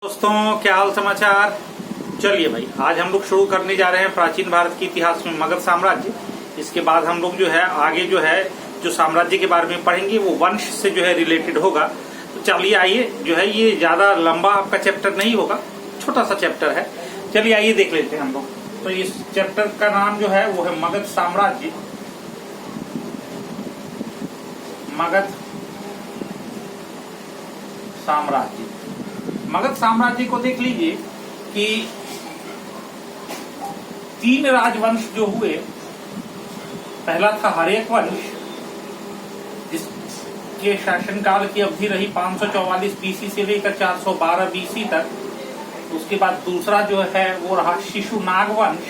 दोस्तों, क्या हाल समाचार। चलिए भाई, आज हम लोग शुरू करने जा रहे हैं प्राचीन भारत के इतिहास में मगध साम्राज्य। इसके बाद हम लोग जो है आगे जो साम्राज्य के बारे में पढ़ेंगे वो वंश से जो है रिलेटेड होगा। तो चलिए आइए, जो है ये ज्यादा लंबा आपका चैप्टर नहीं होगा, छोटा सा चैप्टर है। चलिए आइए देख लेते हैं हम लोग। तो इस चैप्टर का नाम जो है वो है मगध साम्राज्य। मगध साम्राज्य। मगध साम्राज्य को देख लीजिए कि 3 राजवंश जो हुए। पहला था हर्यक वंश, जिसके शासनकाल की अवधि रही 544 बीसी से लेकर 412 बीसी तक। उसके बाद दूसरा जो है वो रहा शिशुनाग वंश।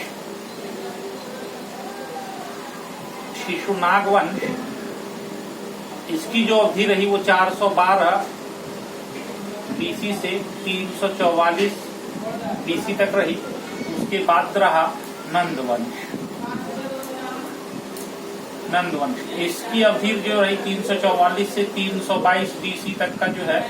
शिशुनाग वंश, इसकी जो अवधि रही वो 412 बीसी से 344 बीसी तक रही। उसके बाद रहा नंदवंश। इसकी अवधि जो रही 344 से 322 बीसी तक का जो है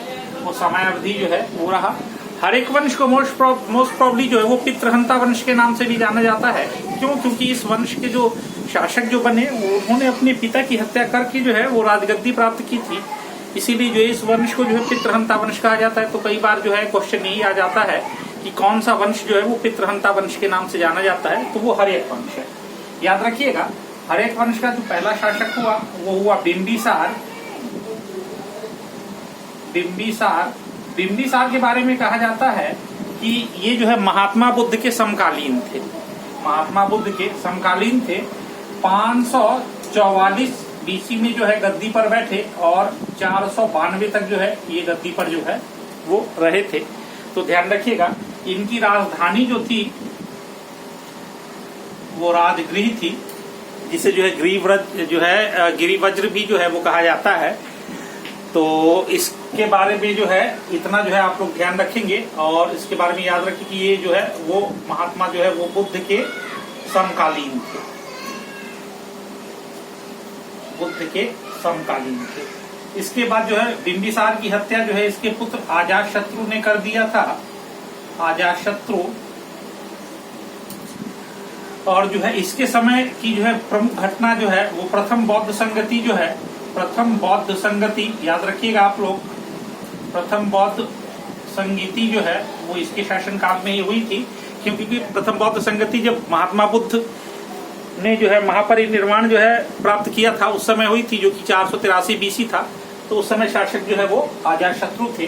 वो समय अवधि जो है वो रहा। हर्यक वंश को मोस्ट प्रॉब्ली जो है वो पितृहंता वंश के नाम से भी जाना जाता है। क्यों? क्योंकि इस वंश के जो शासक जो बने उन्होंने अपने पिता की हत्या करके जो है वो राजगद्दी प्राप्त की थी। इसीलिए जो इस वंश को जो है पितृहंता वंश कहा जाता है। तो कई बार जो है क्वेश्चन यही आ जाता है कि कौन सा वंश जो है वो पितृहंता वंश के नाम से जाना जाता है। तो वो हर्यक वंश है। याद रखिएगा, हर्यक वंश का जो पहला शासक हुआ वो हुआ बिंबिसार। बिंबिसार के बारे में कहा जाता है कि ये जो है महात्मा बुद्ध के समकालीन थे। महात्मा बुद्ध के समकालीन थे। 544 बीसी में जो है गद्दी पर बैठे और 492 तक जो है ये गद्दी पर जो है वो रहे थे। तो ध्यान रखिएगा, इनकी राजधानी जो थी वो राजगृह थी, जिसे जो है गिरिवज्र भी जो है वो कहा जाता है। तो इसके बारे में जो है इतना जो है आप लोग ध्यान रखेंगे और इसके बारे में याद रखें कि ये जो है वो महात्मा जो है वो बुद्ध के समकालीन थे। बुद्ध के समकालीन थे। इसके बाद जो है बिंबिसार की हत्या जो है इसके पुत्र अजातशत्रु ने कर दिया था। अजातशत्रु। और जो है इसके समय की जो है प्रमुख घटना जो है वो प्रथम बौद्ध संगति जो है। प्रथम बौद्ध संगति याद रखिएगा आप लोग। प्रथम बौद्ध संगति जो है वो इसके शासनकाल में ही हुई थी। क्योंकि प्रथम बौद्ध संगति जब महात्मा बुद्ध ने जो है महापरिनिर्वाण जो है प्राप्त किया था उस समय हुई थी, जो कि 483 बीसी था। तो उस समय शासक जो है वो अजातशत्रु थे।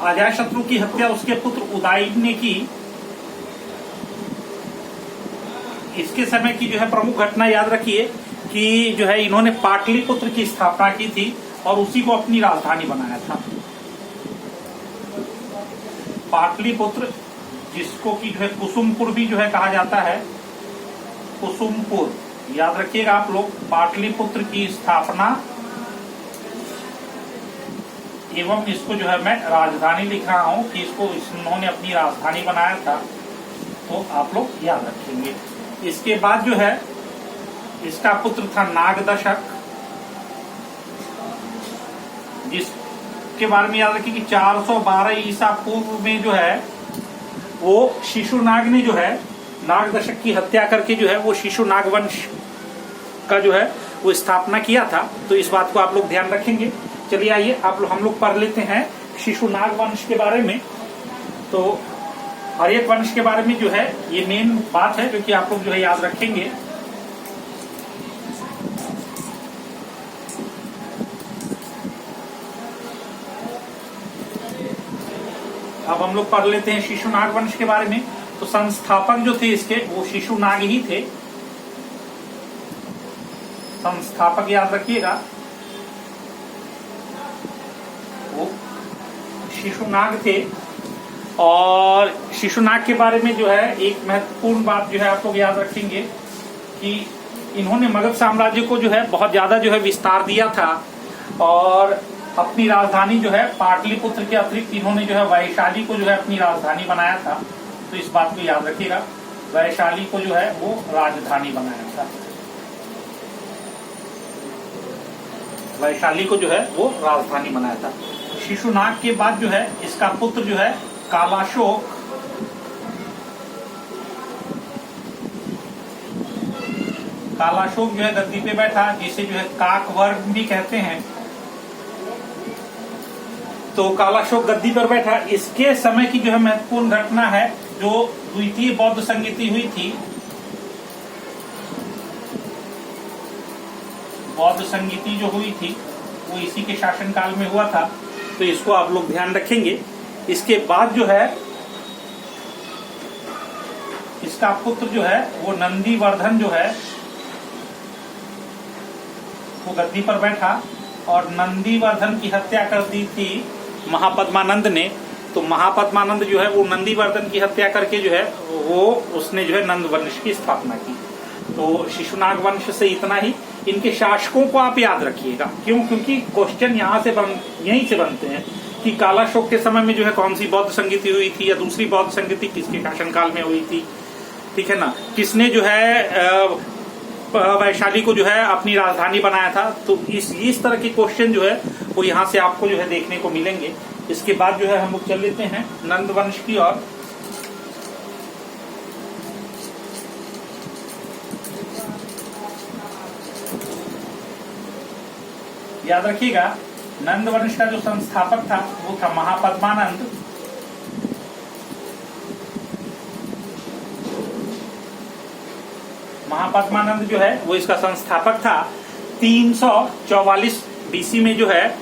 अजातशत्रु की हत्या उसके पुत्र उदयन ने की। इसके समय की जो है प्रमुख घटना याद रखिए कि जो है इन्होंने पाटलिपुत्र की स्थापना की थी और उसी को अपनी राजधानी बनाया था। पाटलिपुत्र, जिसको की जो है कुसुमपुर भी जो है कहा जाता है। कुसुमपुर याद रखिएगा आप लोग। पाटलिपुत्र की स्थापना एवं इसको जो है मैं राजधानी लिख रहा हूं कि इसको इन्होंने अपनी राजधानी बनाया था। तो आप लोग याद रखेंगे। इसके बाद जो है इसका पुत्र था नागदशक, जिसके बारे में याद रखिए कि 412 ईसा पूर्व में जो है वो शिशुनाग ने जो है नागदशक की हत्या करके जो है वो शिशुनाग वंश का जो है वो स्थापना किया था। तो इस बात को आप लोग ध्यान रखेंगे। चलिए आइए हम लोग पढ़ लेते हैं शिशुनाग वंश के बारे में। तो हर्यक वंश के बारे में जो है ये मेन बात है जो कि आप लोग जो है याद रखेंगे। अब हम लोग पढ़ लेते हैं शिशुनाग वंश के बारे में। तो संस्थापक जो थे इसके वो शिशुनाग ही थे। संस्थापक याद रखिएगा, वो शिशुनाग थे। और शिशुनाग के बारे में जो है एक महत्वपूर्ण बात जो है आप लोग याद रखेंगे कि इन्होंने मगध साम्राज्य को जो है बहुत ज्यादा जो है विस्तार दिया था और अपनी राजधानी जो है पाटलिपुत्र के अतिरिक्त इन्होंने जो है वैशाली को जो है अपनी राजधानी बनाया था। तो इस बात को याद रखिएगा, वैशाली को जो है वो राजधानी बनाया था। वैशाली को जो है वो राजधानी बनाया था। शिशुनाग के बाद जो है इसका पुत्र जो है कालाशोक जो है गद्दी पे बैठा, जिसे जो है काकवर्ग भी कहते हैं। तो कालाशोक गद्दी पर बैठा। इसके समय की जो है महत्वपूर्ण घटना है, जो द्वितीय बौद्ध संगीति हुई थी, बौद्ध संगीति जो हुई थी वो इसी के शासनकाल में हुआ था। तो इसको आप लोग ध्यान रखेंगे। इसके बाद जो है इसका पुत्र जो है वो नंदीवर्धन जो है वो गद्दी पर बैठा, और नंदीवर्धन की हत्या कर दी थी महापद्मानंद ने। तो महापद्मानंद जो है वो नंदीवर्धन की हत्या करके जो है वो उसने जो है नंद वंश की स्थापना की। तो शिशुनाग वंश से इतना ही। इनके शासकों को आप याद रखिएगा। क्यों? क्योंकि क्वेश्चन यहीं से बनते हैं कि कालाशोक के समय में जो है कौन सी बौद्ध संगीति हुई थी, या दूसरी बौद्ध संगीति किसके शासनकाल में हुई थी, ठीक है ना। किसने जो है वैशाली को जो है अपनी राजधानी बनाया था। तो इस तरह के क्वेश्चन जो है वो यहाँ से आपको जो है देखने को मिलेंगे। इसके बाद जो है हम लोग चल लेते हैं नंद वंश की ओर। याद रखिएगा, नंद वंश का जो संस्थापक था वो था महापद्मानंद। महापद्मानंद जो है वो इसका संस्थापक था। 344 बीसी में जो है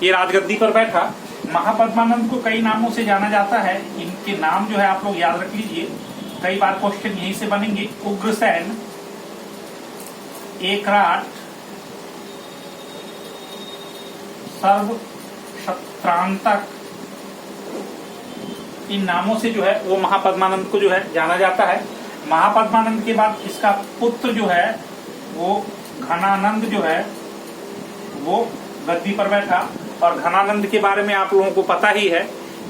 ये राजगद्दी पर बैठा। महापद्मानंद को कई नामों से जाना जाता है। इनके नाम जो है आप लोग याद रख लीजिए, कई बार क्वेश्चन यहीं से बनेंगे। उग्रसेन, एकराट, सर्वशत्रांतक, इन नामों से जो है वो महापद्मानंद को जो है जाना जाता है। महापद्मानंद के बाद इसका पुत्र जो है वो घनानंद जो है वो गद्दी पर बैठा। और घनानंद के बारे में आप लोगों को पता ही है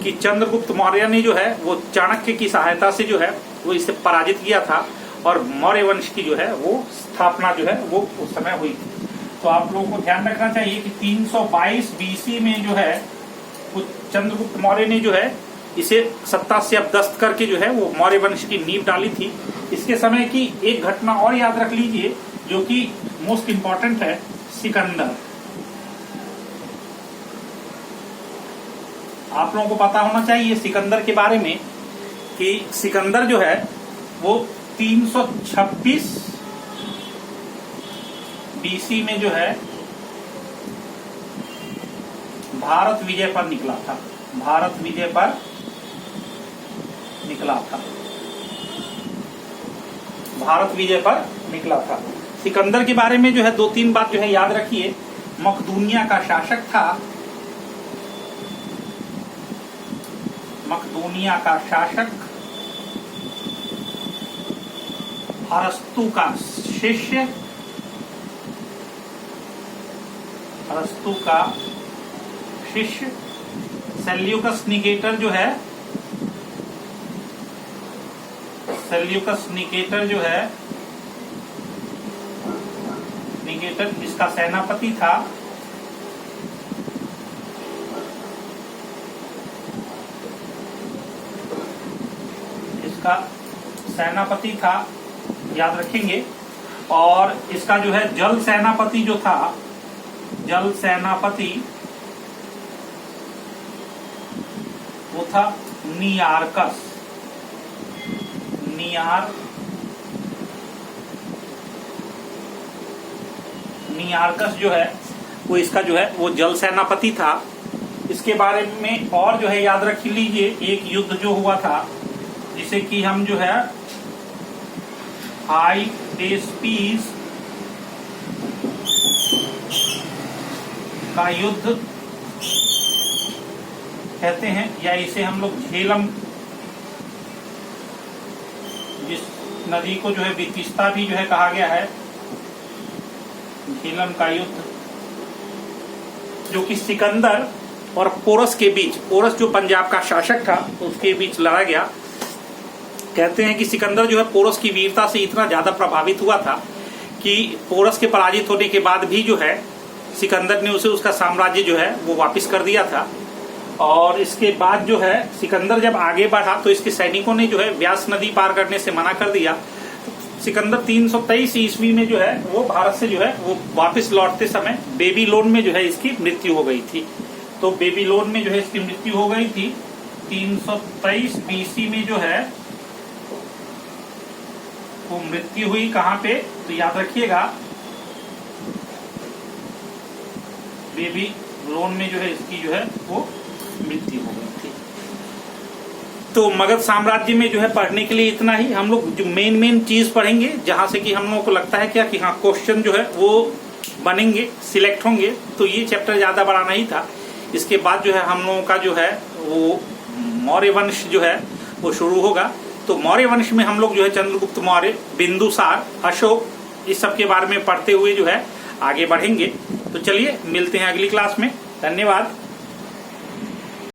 कि चंद्रगुप्त मौर्य ने जो है वो चाणक्य की सहायता से जो है वो इसे पराजित किया था, और मौर्य वंश की जो है वो स्थापना जो है वो उस समय हुई थी। तो आप लोगों को ध्यान रखना चाहिए कि 322 बीसी में जो है वो चंद्रगुप्त मौर्य ने जो है इसे सत्ता से अपदस्थ करके जो है वो मौर्य वंश की नींव डाली थी। इसके समय की एक घटना और याद रख लीजिए जो कि मोस्ट इंपॉर्टेंट है, सिकंदर। आप लोगों को पता होना चाहिए सिकंदर के बारे में कि सिकंदर जो है वो 326 बीसी में जो है भारत विजय पर निकला था। भारत विजय पर निकला था। भारत विजय पर निकला था। सिकंदर के बारे में जो है 2-3 बात जो है याद रखिए। मकदूनिया का शासक था। मकदूनिया का शासक, अरस्तु का शिष्य, अरस्तु का शिष्य, सेल्यूकस निकेटर जो है, सेल्यूकस निकेटर जो है, निकेटर इसका सेनापति था। इसका सेनापति था, याद रखेंगे। और इसका जो है जल सेनापति जो था, जल सेनापति वो था नियार्कस। नियार्कस जो है वो इसका जो है वो जल सेनापति था। इसके बारे में और जो है याद रख लीजिए, एक युद्ध जो हुआ था जिसे कि हम जो है हाइडेस्पीस का युद्ध कहते हैं, या इसे हम लोग झेलम, जिस नदी को जो है वितिस्ता भी जो है कहा गया है, झेलम का युद्ध, जो कि सिकंदर और पोरस के बीच, पोरस जो पंजाब का शासक था उसके बीच लड़ा गया। कहते हैं कि सिकंदर जो है पोरस की वीरता से इतना ज्यादा प्रभावित हुआ था कि पोरस के पराजित होने के बाद भी जो है सिकंदर ने उसे उसका साम्राज्य जो है वो वापस कर दिया था। और इसके बाद जो है सिकंदर जब आगे बढ़ा तो इसके सैनिकों ने जो है व्यास नदी पार करने से मना कर दिया। सिकंदर 323 ईस्वी में जो है वो भारत से जो है वो वापस लौटते समय बेबीलोन में जो है इसकी मृत्यु हो गई थी। तो बेबीलोन में जो है इसकी मृत्यु हो गई थी 323 बीसी में जो है वो मृत्यु हुई। कहाँ पे? तो याद रखिएगा बेबीलोन में जो है इसकी जो है वो मृत्यु हो गई थी। तो मगध साम्राज्य में जो है पढ़ने के लिए इतना ही। हम लोग जो मेन चीज पढ़ेंगे जहां से कि हम लोगों को लगता है क्या कि हाँ क्वेश्चन जो है वो बनेंगे, सिलेक्ट होंगे। तो ये चैप्टर ज्यादा बड़ा नहीं था। इसके बाद जो है हम लोगों का जो है वो मौर्य वंश जो है वो शुरू होगा। तो मौर्य वंश में हम लोग जो है चंद्रगुप्त मौर्य, बिंदुसार, अशोक, इस सब के बारे में पढ़ते हुए जो है आगे बढ़ेंगे। तो चलिए मिलते हैं अगली क्लास में। धन्यवाद।